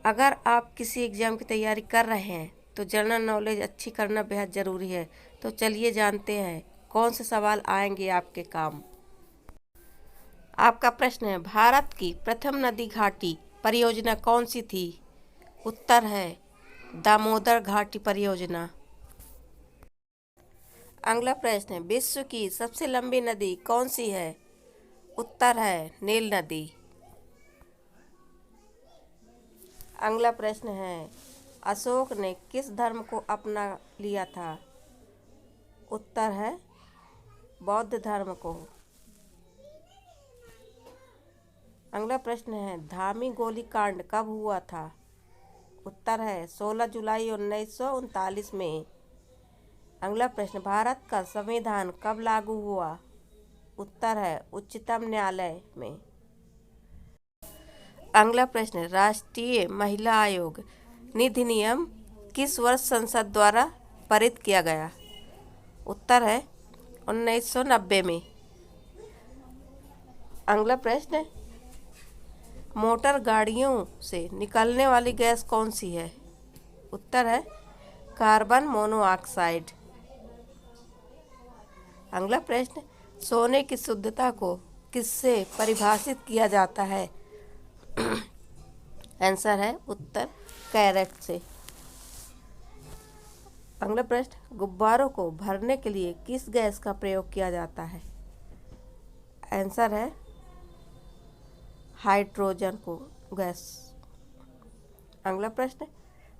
अगर आप किसी एग्ज़ाम की तैयारी कर रहे हैं तो जनरल नॉलेज अच्छी करना बेहद ज़रूरी है। तो चलिए जानते हैं कौन से सवाल आएंगे आपके काम। आपका प्रश्न है, भारत की प्रथम नदी घाटी परियोजना कौन सी थी? उत्तर है दामोदर घाटी परियोजना। अगला प्रश्न है, विश्व की सबसे लंबी नदी कौन सी है? उत्तर है नील नदी। अगला प्रश्न है, अशोक ने किस धर्म को अपना लिया था? उत्तर है बौद्ध धर्म को। अगला प्रश्न है, धामी गोलीकांड कब हुआ था? उत्तर है 16 जुलाई 1939 में। अगला प्रश्न, भारत का संविधान कब लागू हुआ? उत्तर है उच्चतम न्यायालय में। अगला प्रश्न, राष्ट्रीय महिला आयोग अधिनियम किस वर्ष संसद द्वारा पारित किया गया? उत्तर है 1990 में। अगला प्रश्न, मोटर गाड़ियों से निकलने वाली गैस कौन सी है? उत्तर है कार्बन मोनोऑक्साइड। अगला प्रश्न, सोने की शुद्धता को किससे परिभाषित किया जाता है? आंसर है उत्तर कैरेट से। अगला प्रश्न, गुब्बारों को भरने के लिए किस गैस का प्रयोग किया जाता है? आंसर है हाइड्रोजन को गैस। अगला प्रश्न,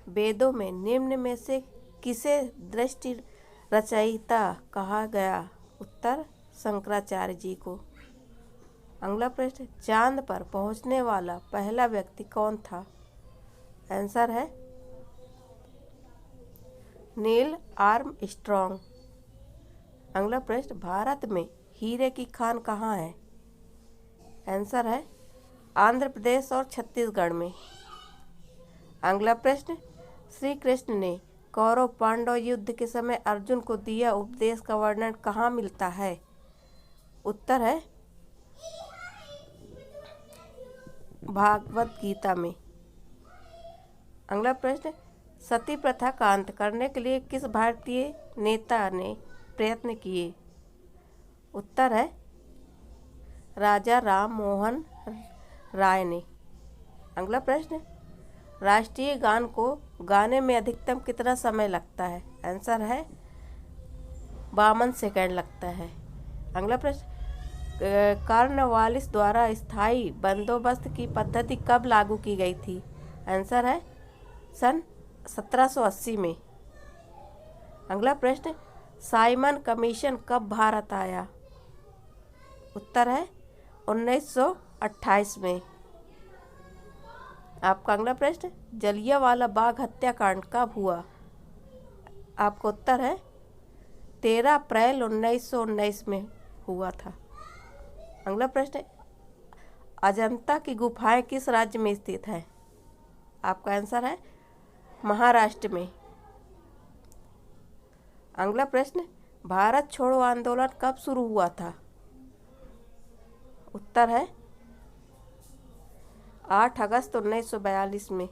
वेदों में निम्न में से किसे दृष्टि रचयिता कहा गया? उत्तर शंकराचार्य जी को। अगला प्रश्न, चांद पर पहुंचने वाला पहला व्यक्ति कौन था? आंसर है नील आर्मस्ट्रॉन्ग। अगला प्रश्न, भारत में हीरे की खान कहाँ है? आंसर है आंध्र प्रदेश और छत्तीसगढ़ में। अगला प्रश्न, श्री कृष्ण ने कौरव पांडव युद्ध के समय अर्जुन को दिया उपदेश का वर्णन कहाँ मिलता है? उत्तर है भागवत गीता में। अगला प्रश्न, सती प्रथा का अंत करने के लिए किस भारतीय नेता ने प्रयत्न किए? उत्तर है राजा राम मोहन राय ने। अगला प्रश्न, राष्ट्रीय गान को गाने में अधिकतम कितना समय लगता है? आंसर है 52 सेकंड लगता है। अगला प्रश्न, कॉर्नवालिस द्वारा स्थायी बंदोबस्त की पद्धति कब लागू की गई थी? आंसर है सन 1780 में। अगला प्रश्न, साइमन कमीशन कब भारत आया? उत्तर है 1928 में। आपका अगला प्रश्न, जलियांवाला बाग हत्याकांड कब हुआ? आपका उत्तर है 13 अप्रैल 1919 में हुआ था। अगला प्रश्न, अजंता की गुफाएं किस राज्य में स्थित है? आपका आंसर है महाराष्ट्र में। अगला प्रश्न, भारत छोड़ो आंदोलन कब शुरू हुआ था? उत्तर है 8 अगस्त 1942 में।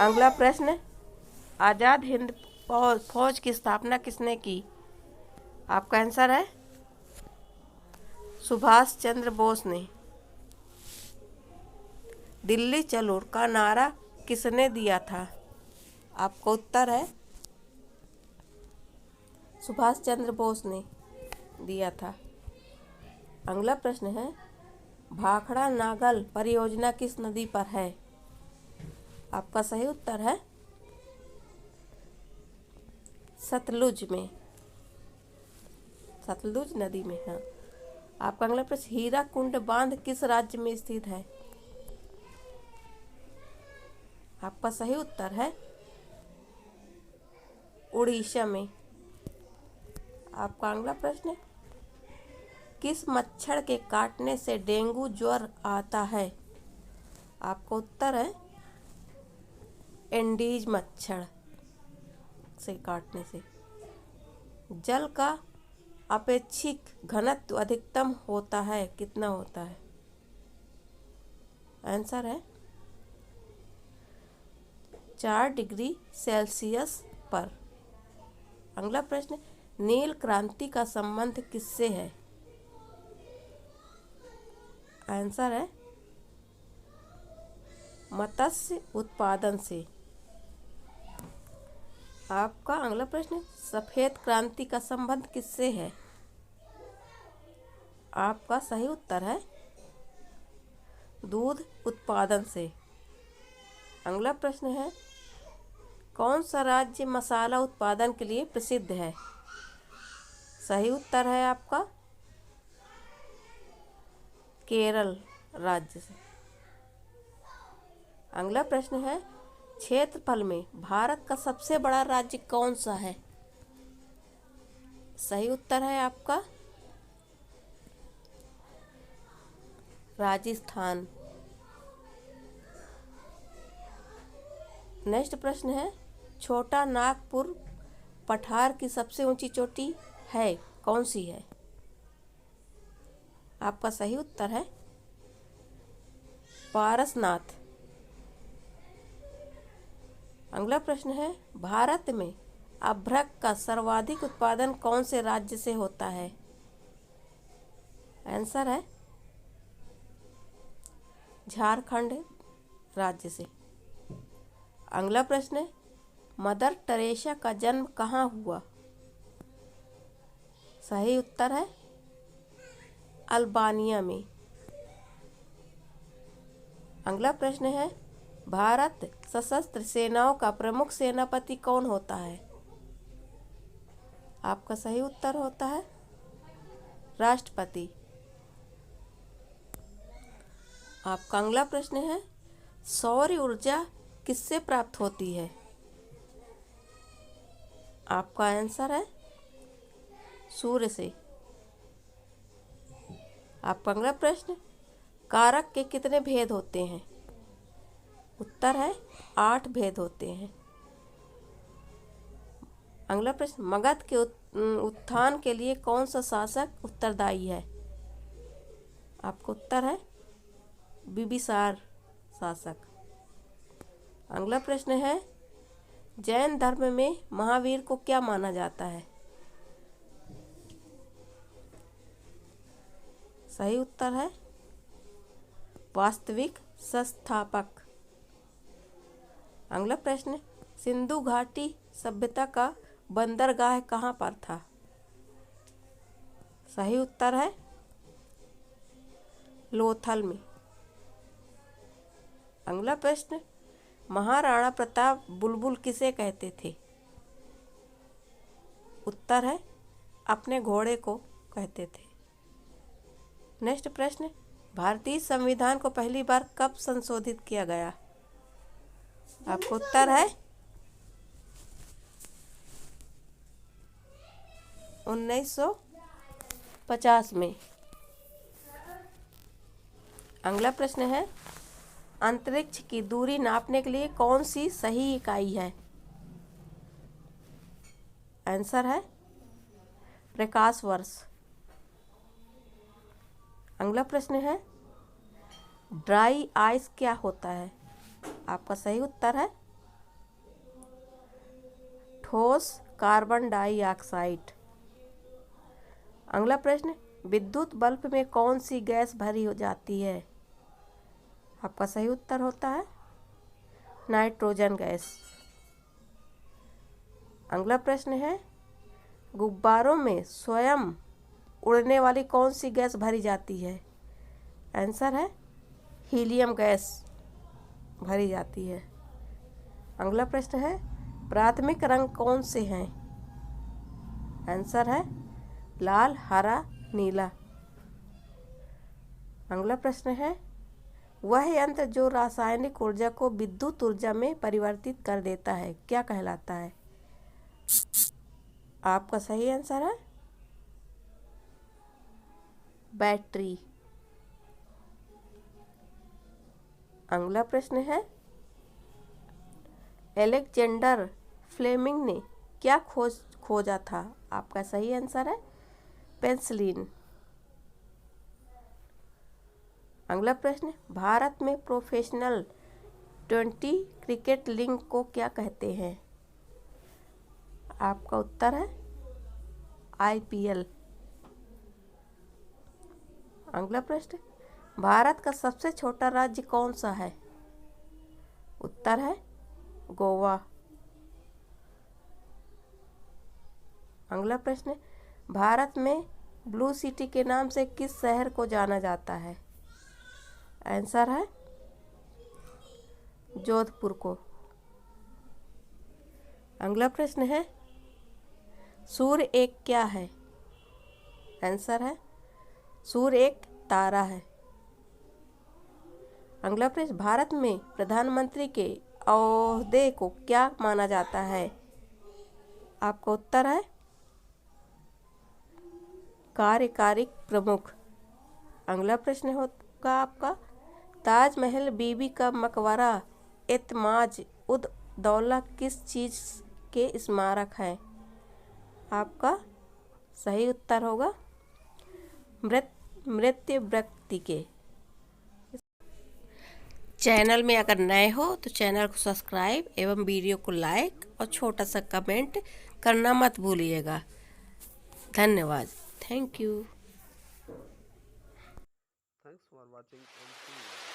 अगला प्रश्न, आज़ाद हिंद फौज की स्थापना किसने की? आपका आंसर है सुभाष चंद्र बोस ने। दिल्ली चलो का नारा किसने दिया था? आपका उत्तर है सुभाष चंद्र बोस ने दिया था। अगला प्रश्न है, भाखड़ा नागल परियोजना किस नदी पर है? आपका सही उत्तर है सतलुज में, सतलुज नदी में है। आपका अगला प्रश्न, हीराकुंड बांध किस राज्य में स्थित है? आपका सही उत्तर है उड़ीसा में। आपका अगला प्रश्न, किस मच्छर के काटने से डेंगू ज्वर आता है? आपका उत्तर है एंडीज मच्छर से काटने से। जल का अपेक्षिक घनत्व अधिकतम होता है, कितना होता है? आंसर है 4 डिग्री सेल्सियस पर। अगला प्रश्न, नील क्रांति का संबंध किससे है? आंसर है मत्स्य उत्पादन से। आपका अगला प्रश्न, सफेद क्रांति का संबंध किससे है? आपका सही उत्तर है दूध उत्पादन से। अगला प्रश्न है, कौन सा राज्य मसाला उत्पादन के लिए प्रसिद्ध है? सही उत्तर है आपका केरल राज्य से। अगला प्रश्न है, क्षेत्रफल में भारत का सबसे बड़ा राज्य कौन सा है? सही उत्तर है आपका राजस्थान। नेक्स्ट प्रश्न है, छोटा नागपुर पठार की सबसे ऊंची चोटी है, कौन सी है? आपका सही उत्तर है पारसनाथ। अगला प्रश्न है, भारत में अभ्रक का सर्वाधिक उत्पादन कौन से राज्य से होता है? आंसर है झारखंड राज्य से। अगला प्रश्न है, मदर टेरेसा का जन्म कहाँ हुआ? सही उत्तर है अल्बानिया में। अगला प्रश्न है, भारत सशस्त्र सेनाओं का प्रमुख सेनापति कौन होता है? आपका सही उत्तर होता है राष्ट्रपति। आपका अगला प्रश्न है, सौर ऊर्जा किससे प्राप्त होती है? आपका आंसर है सूर्य से। आपका अगला प्रश्न, कारक के कितने भेद होते हैं? उत्तर है 8 भेद होते हैं। अगला प्रश्न, मगध के उत्थान के लिए कौन सा शासक उत्तरदायी है? आपका उत्तर है बिंबिसार शासक। अगला प्रश्न है, जैन धर्म में महावीर को क्या माना जाता है? सही उत्तर है वास्तविक संस्थापक। अगला प्रश्न, सिंधु घाटी सभ्यता का बंदरगाह कहाँ पर था? सही उत्तर है लोथल में। अगला प्रश्न, महाराणा प्रताप बुलबुल किसे कहते थे? उत्तर है अपने घोड़े को कहते थे। नेक्स्ट प्रश्न, भारतीय संविधान को पहली बार कब संशोधित किया गया? आपका उत्तर है 1950 में। अगला प्रश्न है, अंतरिक्ष की दूरी नापने के लिए कौन सी सही इकाई है? आंसर है प्रकाश वर्ष। अगला प्रश्न है, ड्राई आइस क्या होता है? आपका सही उत्तर है ठोस कार्बन डाइऑक्साइड। अगला प्रश्न, विद्युत बल्ब में कौन सी गैस भरी हो जाती है? आपका सही उत्तर होता है नाइट्रोजन गैस। अगला प्रश्न है, गुब्बारों में स्वयं उड़ने वाली कौन सी गैस भरी जाती है? आंसर है हीलियम गैस भरी जाती है। अगला प्रश्न है, प्राथमिक रंग कौन से हैं? आंसर है लाल, हरा, नीला। अगला प्रश्न है, वह यंत्र जो रासायनिक ऊर्जा को विद्युत ऊर्जा में परिवर्तित कर देता है क्या कहलाता है? आपका सही आंसर है बैटरी। अगला प्रश्न है, अलेक्जेंडर फ्लेमिंग ने क्या खोजा था? आपका सही आंसर है पेनिसिलिन। अगला प्रश्न, भारत में प्रोफेशनल T20 क्रिकेट लीग को क्या कहते हैं? आपका उत्तर है IPL। अगला प्रश्न, भारत का सबसे छोटा राज्य कौन सा है? उत्तर है गोवा। अगला प्रश्न, भारत में ब्लू सिटी के नाम से किस शहर को जाना जाता है? आंसर है जोधपुर को। अगला प्रश्न है, सूर्य एक क्या है? आंसर है सूर्य एक तारा है। अगला प्रश्न, भारत में प्रधानमंत्री के ओहदे को क्या माना जाता है? आपका उत्तर है कार्यकारी प्रमुख। अगला प्रश्न होगा आपका, ताजमहल बीबी का मकबरा एतमाज उद दौला किस चीज़ के स्मारक है? आपका सही उत्तर होगा मृत्यु व्यक्ति के। चैनल में अगर नए हो तो चैनल को सब्सक्राइब एवं वीडियो को लाइक और छोटा सा कमेंट करना मत भूलिएगा। धन्यवाद। Thank you. Thanks for watching and see you.